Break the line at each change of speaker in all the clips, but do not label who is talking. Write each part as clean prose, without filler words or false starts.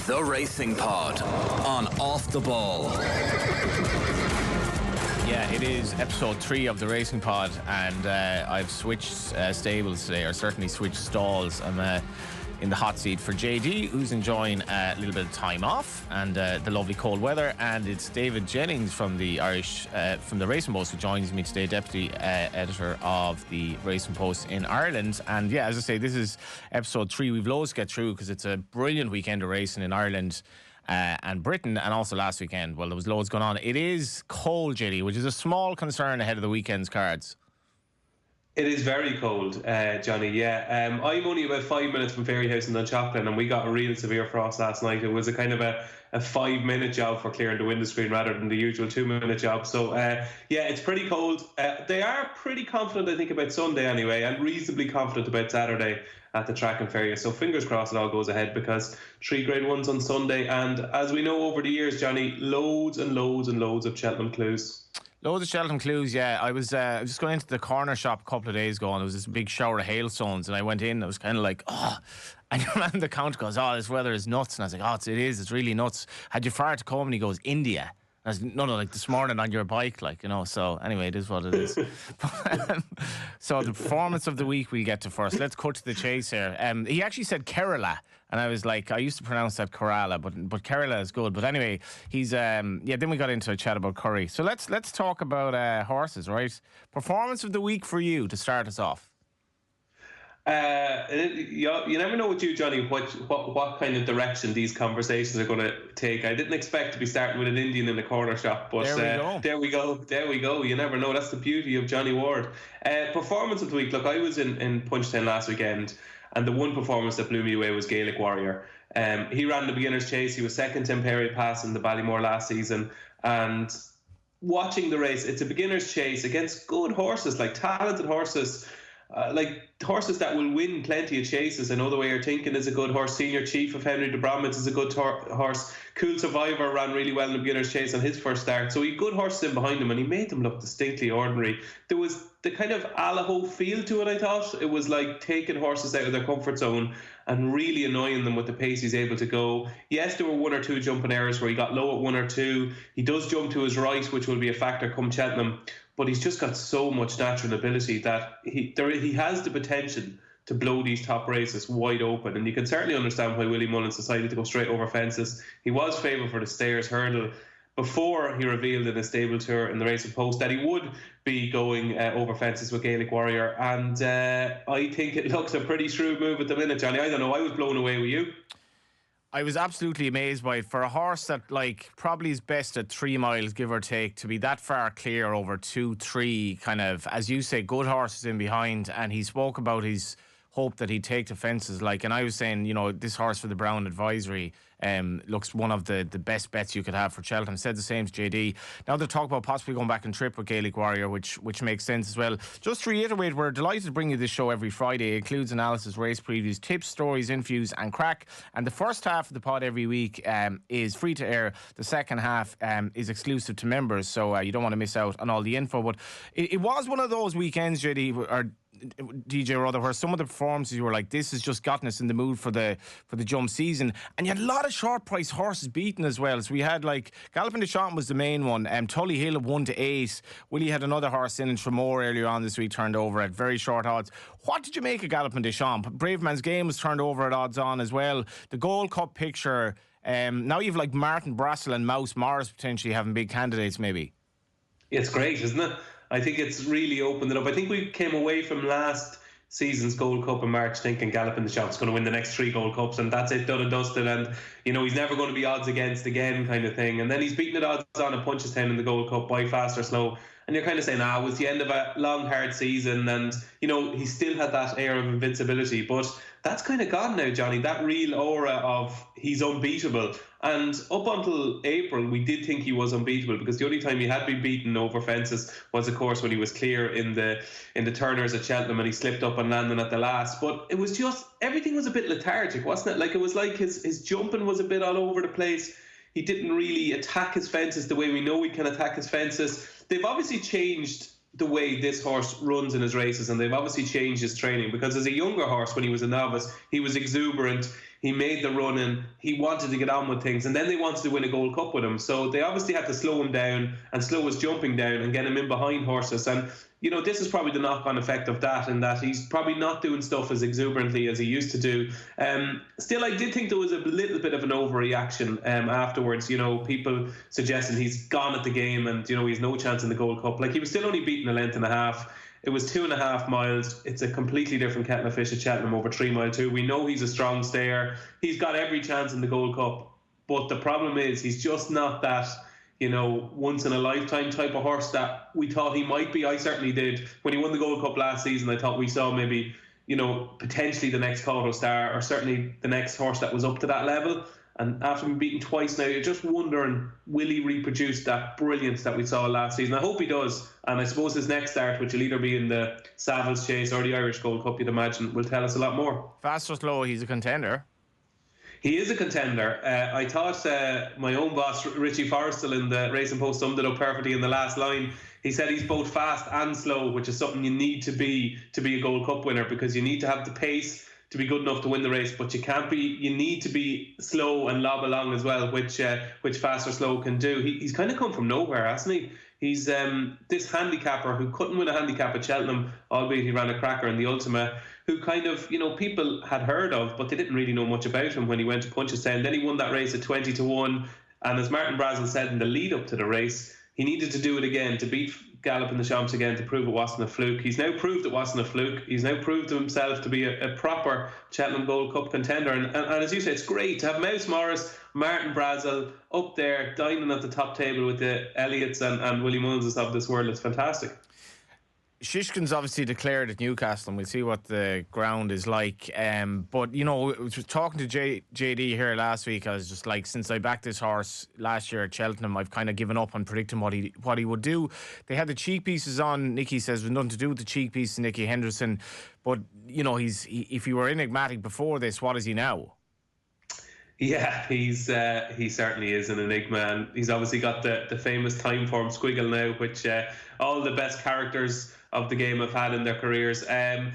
The Racing Pod on Off the Ball.
Yeah, it is episode 3 of the Racing Pod, and I've switched stables today, or certainly switched stalls. I'm in the hot seat for JD, who's enjoying a little bit of time off and the lovely cold weather, and it's David Jennings from the from the Racing Post who joins me today, deputy editor of the Racing Post in Ireland. And yeah, as I say, this is episode 3. We've loads to get through because it's a brilliant weekend of racing in Ireland and Britain, and also last weekend, well, there was loads going on. It is cold, JD, which is a small concern ahead of the weekend's cards.
It is very cold, Johnny, yeah. I'm only about 5 minutes from Fairyhouse in Dunchaplin, and we got a real severe frost last night. It was a kind of a 5-minute job for clearing the window screen rather than the usual 2-minute job. So, yeah, it's pretty cold. They are pretty confident, I think, about Sunday anyway, and reasonably confident about Saturday at the track in Fairyhouse. So fingers crossed it all goes ahead, because 3 Grade 1s on Sunday. And as we know over the years, Johnny, loads and loads and loads of Cheltenham clues.
Loads of Cheltenham clues, yeah. I was just going into the corner shop a couple of days ago, and there was this big shower of hailstones, and I went in and I was kind of like, oh, and your man the counter goes, oh, this weather is nuts. And I was like, oh, it's really nuts. Had you far to come? And he goes, India. I was, no, like this morning on your bike, like, you know. So anyway, it is what it is. So the performance of the week we'll get to first. Let's cut to the chase here. He actually said Kerala, and I was like, I used to pronounce that Kerala, but Kerala is good. But anyway, he's then we got into a chat about curry. So let's talk about horses, right? Performance of the week for you to start us off.
You never know with you, Johnny, what kind of direction these conversations are going to take. I didn't expect to be starting with an Indian in the corner shop, but there we go. You never know. That's the beauty of Johnny Ward. Performance of the week. Look, I was in Punchestown last weekend, and the one performance that blew me away was Gaelic Warrior. He ran the beginner's chase. He was second to Imperial Pass in the Ballymore last season, and watching the race, it's a beginner's chase against good horses, like talented horses. Like horses that will win plenty of chases. I know the way you're thinking is a good horse. Senior Chief of Henry de Bromwich is a good horse. Cool Survivor ran really well in the beginner's chase on his first start. So he had good horses in behind him, and he made them look distinctly ordinary. There was the kind of Allaho feel to it, I thought. It was like taking horses out of their comfort zone and really annoying them with the pace he's able to go. Yes, there were 1 or 2 jumping errors where he got low at 1 or 2. He does jump to his right, which will be a factor come Cheltenham. But he's just got so much natural ability that he has the potential to blow these top races wide open. And you can certainly understand why Willie Mullins decided to go straight over fences. He was favoured for the Stayers Hurdle before he revealed in his stable tour in the Racing Post that he would be going over fences with Gaelic Warrior. And I think it looks a pretty shrewd move at the minute, Johnny. I don't know. I was blown away with you.
I was absolutely amazed by it. For a horse that, like, probably is best at 3 miles, give or take, to be that far clear over 2-3, kind of, as you say, good horses in behind. And he spoke about his hope that he'd take the fences, like, and I was saying, you know, this horse for the Brown Advisory looks one of the best bets you could have for Cheltenham. Said the same to JD. Now they're talking about possibly going back and trip with Gaelic Warrior, which makes sense as well. Just to reiterate, we're delighted to bring you this show every Friday. It includes analysis, race previews, tips, stories, interviews and crack. And the first half of the pod every week is free to air. The second half is exclusive to members, so you don't want to miss out on all the info. But it was one of those weekends, JD, or DJ Ruther, where some of the performances you were like, this has just gotten us in the mood for the jump season. And you had a lot of short price horses beaten as well. So we had, like, Galloping Deschamps was the main one. Tully Hill 1-8. Willie had another horse in Tremor earlier on this week, turned over at very short odds. What did you make of Galloping Deschamps? Brave Man's Game was turned over at odds on as well. The Gold Cup picture, now you've like Martin Brassel and Mouse Morris potentially having big candidates maybe.
It's great, isn't it? I think it's really opened it up. I think we came away from last season's Gold Cup in March thinking Galloping Deschamps is going to win the next 3 Gold Cups, and that's it, done and dusted, and you know he's never going to be odds against again, kind of thing. And then he's beaten at odds on at Punchestown in the Gold Cup by Fast or Slow, and you're kind of saying, it was the end of a long hard season, and you know he still had that air of invincibility, but that's kind of gone now, Johnny. That real aura of he's unbeatable. And up until April, we did think he was unbeatable, because the only time he had been beaten over fences was, of course, when he was clear in the Turners at Cheltenham and he slipped up and landed at the last. But it was just, everything was a bit lethargic, wasn't it? Like, it was like his jumping was a bit all over the place. He didn't really attack his fences the way we know he can attack his fences. They've obviously changed the way this horse runs in his races, and they've obviously changed his training, because as a younger horse, when he was a novice, he was exuberant. He made the run and he wanted to get on with things. And then they wanted to win a Gold Cup with him. So they obviously had to slow him down and slow his jumping down and get him in behind horses. And, you know, this is probably the knock-on effect of that, in that he's probably not doing stuff as exuberantly as he used to do. Still, I did think there was a little bit of an overreaction afterwards. You know, people suggesting he's gone at the game and, you know, he's no chance in the Gold Cup. Like, he was still only beaten a length and a half. It was 2.5 miles. It's a completely different kettle of fish at Cheltenham over 3 mile 2. We know he's a strong stayer. He's got every chance in the Gold Cup. But the problem is he's just not that, you know, once in a lifetime type of horse that we thought he might be. I certainly did. When he won the Gold Cup last season, I thought we saw maybe, you know, potentially the next Cauto Star, or certainly the next horse that was up to that level. And after being beaten twice now, you're just wondering, will he reproduce that brilliance that we saw last season? I hope he does. And I suppose his next start, which will either be in the Savills Chase or the Irish Gold Cup, you'd imagine, will tell us a lot more.
Fast or slow, he's a contender.
He is a contender. I thought my own boss, Richie Forrestal, in the Racing Post summed it up perfectly in the last line. He said he's both fast and slow, which is something you need to be a Gold Cup winner, because you need to have the pace to be good enough to win the race, but you need to be slow and lob along as well, which fast or slow can do. He's kind of come from nowhere, hasn't he? He's this handicapper who couldn't win a handicap at Cheltenham, albeit he ran a cracker in the Ultima, who kind of, you know, people had heard of, but they didn't really know much about him when he went to Punchestown. Then he won that race at 20-1, and as Martin Brazel said in the lead up to the race, he needed to do it again to beat Gallop in the Champs again, to prove it wasn't a fluke. He's now proved it wasn't a fluke. He's now proved to himself to be a proper Cheltenham Gold Cup contender. And as you say, it's great to have Mouse Morris, Martin Brazel up there dining at the top table with the Elliots and Willie Mullins of this world. It's fantastic.
Shishkin's obviously declared at Newcastle, and we'll see what the ground is like. But, you know, I was talking to JD here last week. I was just like, since I backed this horse last year at Cheltenham, I've kind of given up on predicting what he would do. They had the cheek pieces on. Nicky says there's nothing to do with the cheek piece, Nicky Henderson. But, you know, if he were enigmatic before this, what is he now?
Yeah, he certainly is an enigma, and he's obviously got the famous time form squiggle now, which all the best characters of the game have had in their careers. I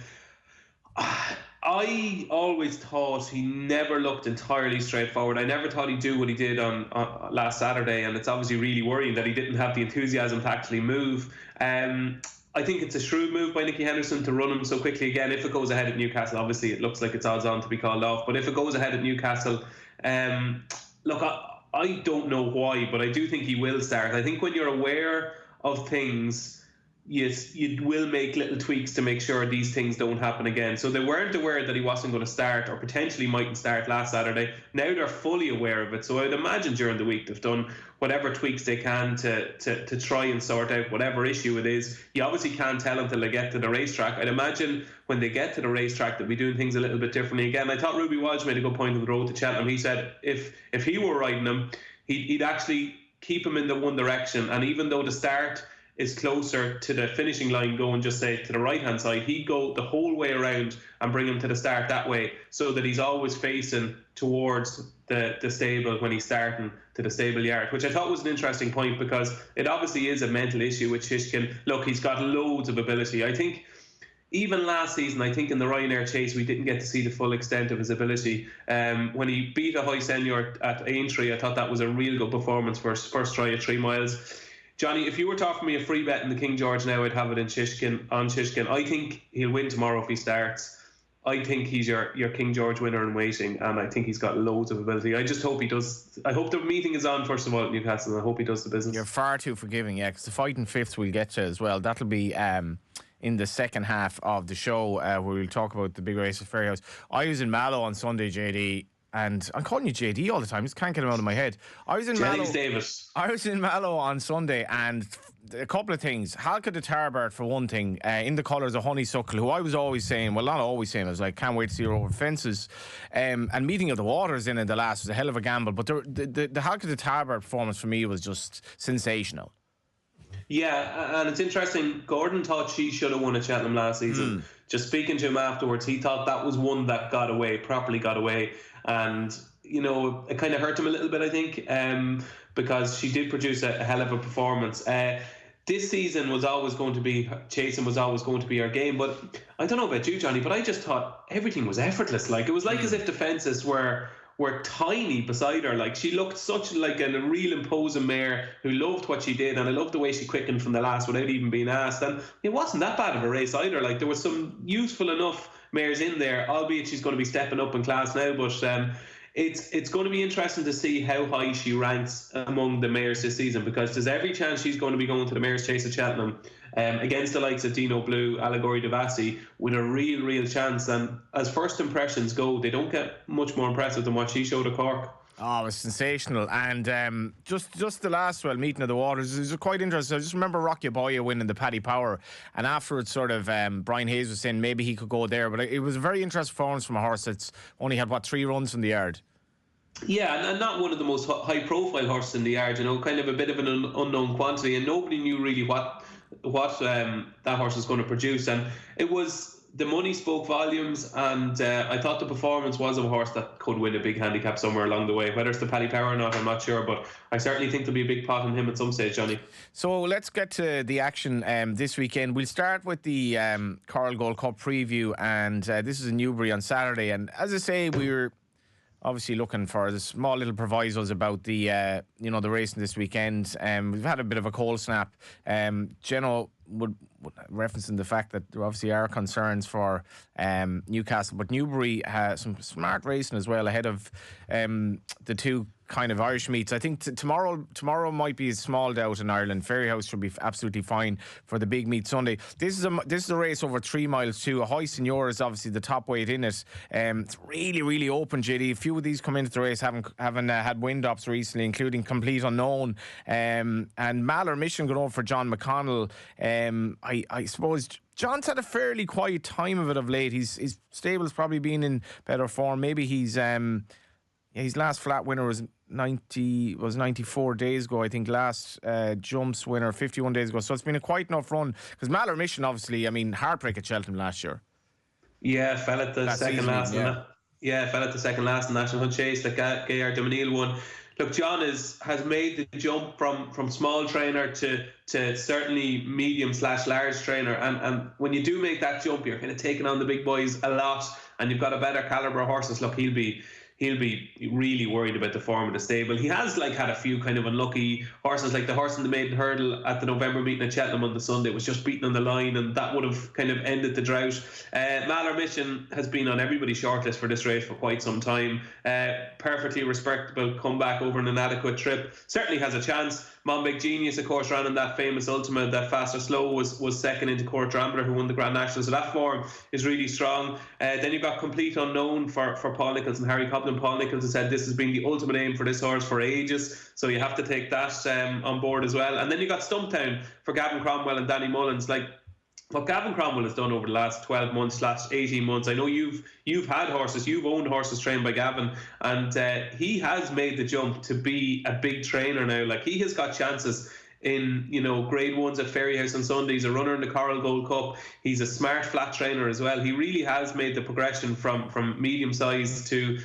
always thought he never looked entirely straightforward. I never thought he'd do what he did on last Saturday, and it's obviously really worrying that he didn't have the enthusiasm to actually move. I think it's a shrewd move by Nicky Henderson to run him so quickly again. If it goes ahead at Newcastle, obviously it looks like it's odds on to be called off, but if it goes ahead at Newcastle, look, I don't know why, but I do think he will start. I think when you're aware of things, yes, you will make little tweaks to make sure these things don't happen again. So they weren't aware that he wasn't going to start, or potentially mightn't start last Saturday. Now they're fully aware of it. So I'd imagine during the week they've done whatever tweaks they can to try and sort out whatever issue it is. You obviously can't tell until they get to the racetrack. I'd imagine when they get to the racetrack they'll be doing things a little bit differently again. I thought Ruby Walsh made a good point on the road to Cheltenham. He said if he were riding him, he'd actually keep him in the one direction, and even though the start is closer to the finishing line, going just say to the right hand side, he'd go the whole way around and bring him to the start that way, so that he's always facing towards the stable when he's starting to the stable yard, which I thought was an interesting point, because it obviously is a mental issue with Shishkin. Look, he's got loads of ability. I think even last season, I think in the Ryanair Chase, we didn't get to see the full extent of his ability. When he beat a high senior at Aintree, I thought that was a real good performance for his first try at 3 miles. Johnny, if you were to offer me a free bet in the King George now, I'd have it on Shishkin. I think he'll win tomorrow if he starts. I think he's your King George winner in waiting, and I think he's got loads of ability. I just hope he does. I hope the meeting is on, first of all, at Newcastle, and I hope he does the business.
You're far too forgiving, yeah, because the fighting fifth we'll get to as well. That'll be in the second half of the show, where we'll talk about the big race at Fairyhouse. I was in Mallow on Sunday, JD, and I'm calling you JD all the time. Just can't get him out of my head. I was in
Jennings Davis.
I was in Mallow on Sunday, and a couple of things. Halka the Tarbert, for one thing, in the colours of Honeysuckle, who I was always saying, well, not always saying, I was like, can't wait to see her over fences. And Meeting of the Waters in the last was a hell of a gamble. But the Halka the Tarbert performance for me was just sensational.
Yeah, and it's interesting. Gordon thought she should have won at Cheltenham last season. Just speaking to him afterwards, he thought that was one that properly got away. And, you know, it kind of hurt him a little bit, I think, because she did produce a hell of a performance. this season was always going to be chasing, was always going to be our game. But I don't know about you, Johnny, but I just thought everything was effortless. Like, it was like as if the fences were tiny beside her. Like, she looked such like a real imposing mare who loved what she did, and I loved the way she quickened from the last without even being asked. And it wasn't that bad of a race either. Like, there was some useful enough mares in there, albeit she's going to be stepping up in class now. But it's going to be interesting to see how high she ranks among the mares this season, because there's every chance she's going to be going to the Mares' Chase at Cheltenham against the likes of Dino Blue, Allegory Devassi, with a real chance. And as first impressions go, they don't get much more impressive than what she showed at Cork.
Oh, it was sensational. And just the last meeting of the waters is quite interesting. I just remember Rocky Boya winning the Paddy Power, and afterwards sort of Brian Hayes was saying maybe he could go there, but it was a very interesting performance from a horse that's only had 3 runs from the yard.
Yeah, and not one of the most high profile horses in the yard, kind of a bit of an unknown quantity, and nobody knew really what that horse was going to produce. And it was, the money spoke volumes, and I thought the performance was of a horse that could win a big handicap somewhere along the way. Whether it's the Paddy Power or not, I'm not sure, but I certainly think there'll be a big pot on him at some stage, Johnny.
So let's get to the action this weekend. We'll start with the Coral Gold Cup preview, and this is in Newbury on Saturday. And as I say, we're obviously looking for the small little provisos about the the racing this weekend. We've had a bit of a cold snap. Geno would referencing the fact that there obviously are concerns for Newcastle, but Newbury has some smart racing as well ahead of the 2 kind of Irish meets. I think tomorrow might be a small doubt in Ireland. Ferryhouse should be absolutely fine for the big meet Sunday. This is a race over 3 miles too. Ahoy Senor is obviously the top weight in it. It's really open, JD. A few of these come into the race haven't had wind ups recently, including Complete Unknown and Malheur Mission going over for John McConnell. I suppose John's had a fairly quiet time of it of late. His stable's probably been in better form. Maybe his last flat winner was 94 days ago. I think last jumps winner 51 days ago. So it's been a quiet enough run, because Malheur Mission, obviously, heartbreak at Cheltenham last year.
Yeah, fell at the second last. Fell at the second last in National Hunt Chase that Gaillard Duminil won. Look, John has made the jump from small trainer to certainly medium/large trainer, and when you do make that jump, you're kind of taking on the big boys a lot, and you've got a better calibre of horses. Look, he'll be really worried about the form of the stable. He has had a few kind of unlucky horses, like the horse in the maiden hurdle at the November meeting at Cheltenham on the Sunday was just beaten on the line, and that would have kind of ended the drought. Malheur Mission has been on everybody's shortlist for this race for quite some time. Perfectly respectable comeback over an inadequate trip. Certainly has a chance. Monbeg Genius, of course, ran in that famous Ultima, that Fast or Slow was second into Court Rambler, who won the Grand National. So that form is really strong. Then you've got Complete Unknown for Paul Nicholls and Harry Cobden. Paul Nicholls has said this has been the ultimate aim for this horse for ages, so you have to take that on board as well. And then you got Stumptown for Gavin Cromwell and Danny Mullins. Like, what Gavin Cromwell has done over the last 12 months, last 18 months, I know you've had horses, you've owned horses trained by Gavin, and he has made the jump to be a big trainer now. Like, he has got chances in grade 1s at Ferryhouse on Sunday. He's a runner in the Coral Gold Cup. He's a smart flat trainer as well. He really has made the progression from medium size to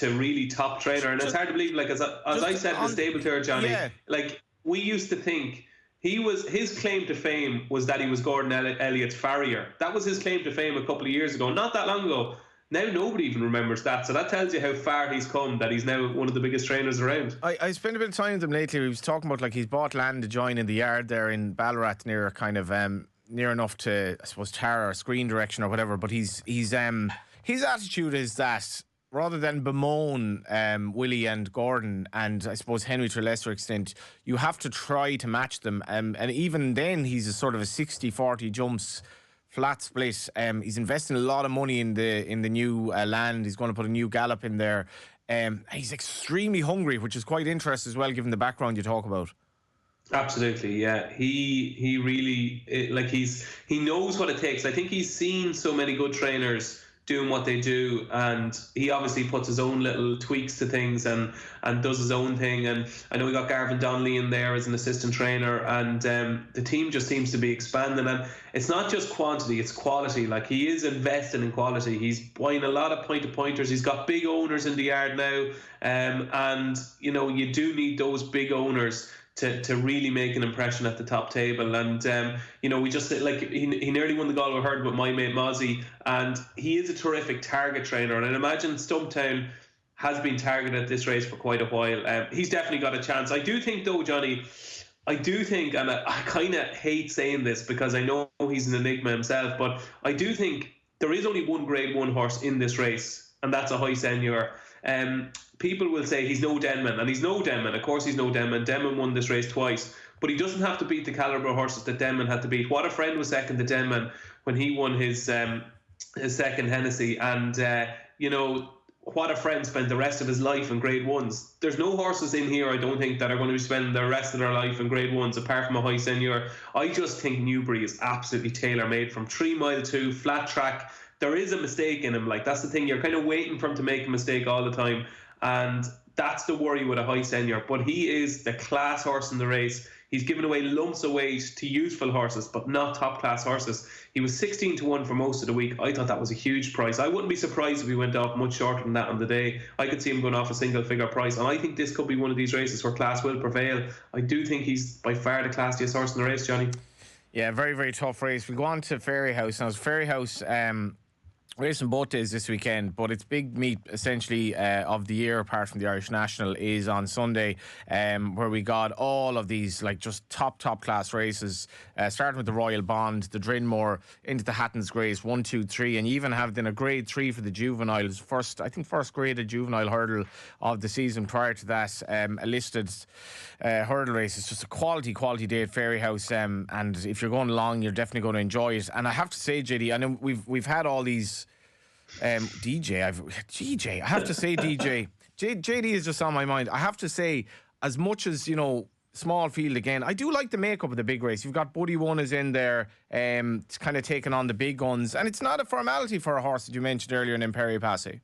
really top trainer. And it's hard to believe, like, as I said in the stable tour, Johnny, like, we used to think his claim to fame was that he was Gordon Elliott's farrier. That was his claim to fame a couple of years ago, not that long ago. Now nobody even remembers that, so that tells you how far he's come, that he's now one of the biggest trainers around.
I spent a bit of time with him lately. He was talking about, like, he's bought land to join in the yard there in Ballarat, near kind of near enough to, I suppose, Tara or Screen direction or whatever. But his attitude is that rather than bemoan Willie and Gordon, and I suppose Henry to a lesser extent, you have to try to match them. And even then, he's a sort of a 60-40 jumps flat split. He's investing a lot of money in the new land. He's going to put a new gallop in there. He's extremely hungry, which is quite interesting as well, given the background you talk about.
Absolutely, yeah. He really, like, he knows what it takes. I think he's seen so many good trainers doing what they do, and he obviously puts his own little tweaks to things and does his own thing. And I know we got Garvin Donnelly in there as an assistant trainer, and the team just seems to be expanding. And it's not just quantity, it's quality. Like, he is investing in quality. He's buying a lot of point-to-pointers. He's got big owners in the yard now, and you do need those big owners to really make an impression at the top table. And we just like he nearly won the Galway Hurd with my mate Mozzie, and he is a terrific target trainer. And I imagine Stumptown has been targeted at this race for quite a while. He's definitely got a chance. I do think though, Johnny, and I kind of hate saying this because I know he's an enigma himself, but I do think there is only one Grade 1 horse in this race, and that's a High Seigneur. People will say he's no Denman, and he's no Denman. Of course he's no Denman. Denman won this race twice, but he doesn't have to beat the calibre horses that Denman had to beat. What a Friend was second to Denman when he won his second Hennessy, and What a Friend spent the rest of his life in Grade 1s. There's no horses in here, I don't think, that are going to be spending the rest of their life in Grade 1s apart from a High Seigneur. I just think Newbury is absolutely tailor-made from 3 mile 2, flat track. There is a mistake in him. Like, that's the thing. You're kind of waiting for him to make a mistake all the time. And that's the worry with a High Seigneur. But he is the class horse in the race. He's given away lumps of weight to useful horses, but not top-class horses. He was 16-1 for most of the week. I thought that was a huge price. I wouldn't be surprised if he went off much shorter than that on the day. I could see him going off a single-figure price, and I think this could be one of these races where class will prevail. I do think he's by far the classiest horse in the race, Johnny.
Yeah, very, very tough race. We'll go on to Fairyhouse. Now, Fairyhouse racing both days this weekend, but its big meet essentially of the year apart from the Irish National is on Sunday, where we got all of these like just top class races, starting with the Royal Bond, the Drinmore, into the Hatton's Grace 1, 2, 3, and you even have then a Grade 3 for the juveniles, first graded juvenile hurdle of the season. Prior to that, a listed hurdle race. It's just a quality day at Fairyhouse, and if you're going along, you're definitely going to enjoy it. And I have to say, JD, I know we've had all these DJ, I have to say JD is just on my mind. I have to say, as much as, small field again, I do like the makeup of the big race. You've got Buddy One is in there, it's kind of taking on the big guns, and it's not a formality for a horse that you mentioned earlier in Imperi Passe.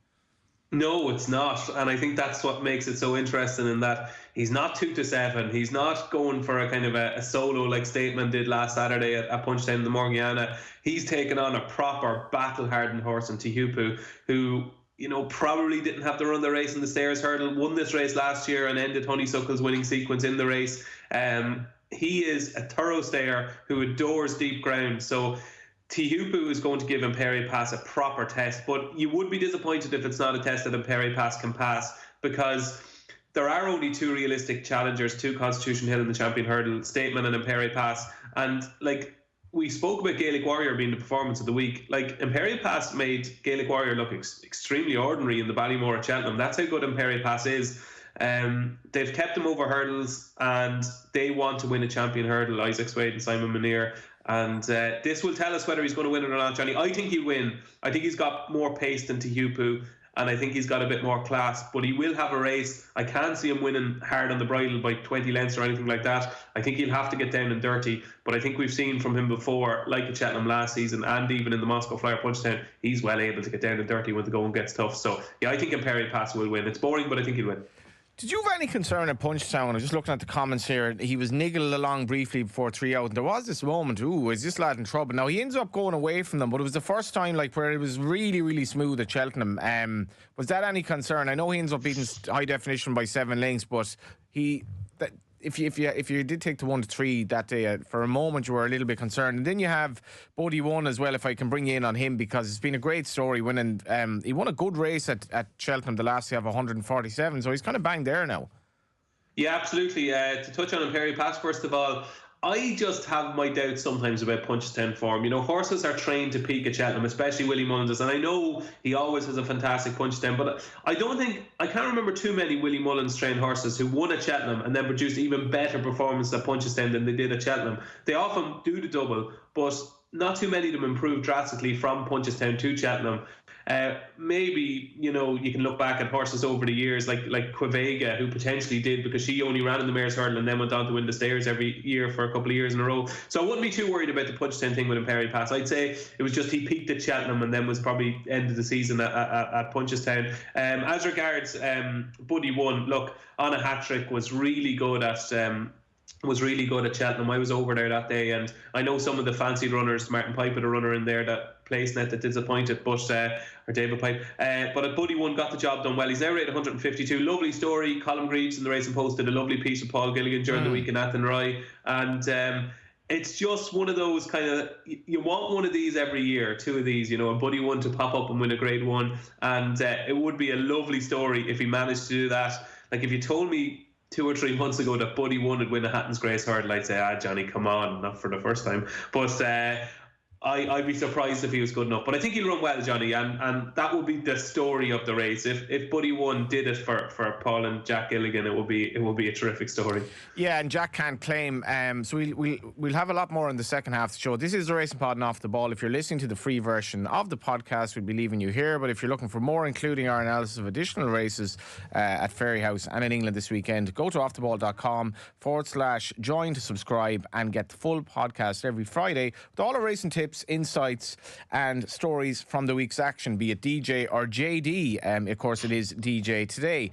No, it's not, and I think that's what makes it so interesting, in that he's not 2 to 7. He's not going for a kind of a solo like Statement did last Saturday at Punchestown in the Morgiana. He's taken on a proper battle-hardened horse in Tihupu, who probably didn't have to run the race in the Stayers Hurdle, won this race last year and ended Honeysuckle's winning sequence in the race. He is a thorough stayer who adores deep ground, so Tihupu is going to give Imperi Pass a proper test, but you would be disappointed if it's not a test that Imperi Pass can pass, because there are only 2 realistic challengers to Constitution Hill in the Champion Hurdle, Statement and Imperi Pass. And we spoke about Gaelic Warrior being the performance of the week. Imperi Pass made Gaelic Warrior look extremely ordinary in the Ballymore at Cheltenham. That's how good Imperi Pass is. They've kept him over hurdles, and they want to win a Champion Hurdle, Isaac Swade and Simon Munir. And this will tell us whether he's going to win it or not, Johnny. I think he'll win. I think he's got more pace than Tihupu, and I think he's got a bit more class, but he will have a race. I can't see him winning hard on the bridle by 20 lengths or anything like that. I think he'll have to get down and dirty, but I think we've seen from him before, like at Cheltenham last season and even in the Moscow Flyer Punchestown, he's well able to get down and dirty when the going gets tough. So yeah, I think Imperi Pass will win. It's boring, but I think he'll win.
Did you have any concern at Punchestown? I'm just looking at the comments here. He was niggled along briefly before 3 out. And there was this moment, is this lad in trouble? Now, he ends up going away from them, but it was the first time where it was really, really smooth at Cheltenham. Was that any concern? I know he ends up beating High Definition by 7 lengths, but if you did take the 1 to 3 that day, for a moment you were a little bit concerned. And then you have Buddy One as well, if I can bring you in on him, because it's been a great story winning. He won a good race at Cheltenham the last day of 147, so he's kind of banged there now. Yeah,
absolutely. To touch on Imperi Pass, first of all, I just have my doubts sometimes about Punchestown form. Horses are trained to peak at Cheltenham, especially Willie Mullins, and I know he always has a fantastic Punchestown, but I can't remember too many Willie Mullins trained horses who won at Cheltenham and then produced even better performances at Punchestown than they did at Cheltenham. They often do the double, but not too many of them improved drastically from Punchestown to Cheltenham. Maybe you can look back at horses over the years like Quevega, who potentially did, because she only ran in the Mayor's Hurdle and then went on to win the Stayers every year for a couple of years in a row. So I wouldn't be too worried about the Punchestown thing with Imperi Pass. I'd say it was just he peaked at Cheltenham and then was probably ended the season at Punchestown. As regards Buddy One, look, on a hat trick, was really good at was really good at Cheltenham. I was over there that day, and I know some of the fancy runners, Martin Pipe, the runner in there that placed net that disappointed, but or David Pipe, but at Buddy One got the job done well. He's now rated 152. Lovely story. Colin Greaves in the Racing Post did a lovely piece with Paul Gilligan during the week in Athenry, and it's just one of those kind of, you want one of these every year, two of these, a Buddy One to pop up and win a Grade 1, and it would be a lovely story if he managed to do that. Like, if you told me 2 or 3 months ago that Buddy One would win a Hatton's Grace hurdle, I'd say, Johnny, come on, not for the first time. But I'd be surprised if he was good enough. But I think he'll run well, Johnny, and that will be the story of the race. If Buddy One did it for Paul and Jack Gilligan, it will be a terrific story.
Yeah, and Jack can't claim. So we'll have a lot more in the second half of the show. This is the Racing Pod and Off the Ball. If you're listening to the free version of the podcast, we'll be leaving you here. But if you're looking for more, including our analysis of additional races at Fairyhouse and in England this weekend, go to offtheball.com/join to subscribe and get the full podcast every Friday with all our racing tips, insights and stories from the week's action, be it DJ or JD. Of course, it is DJ today.